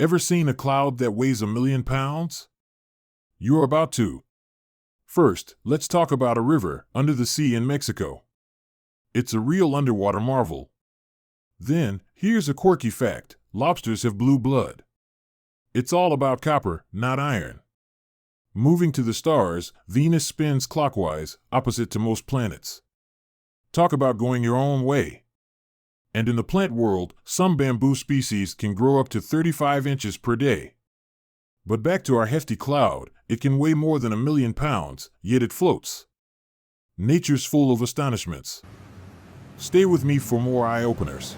Ever seen a cloud that weighs 1,000,000 pounds? You're about to. First, let's talk about a river under the sea in Mexico. It's a real underwater marvel. Then, here's a quirky fact: lobsters have blue blood. It's all about copper, not iron. Moving to the stars, Venus spins clockwise, opposite to most planets. Talk about going your own way. And in the plant world, some bamboo species can grow up to 35 inches per day. But back to our hefty cloud, it can weigh more than 1,000,000 pounds, yet it floats. Nature's full of astonishments. Stay with me for more eye-openers.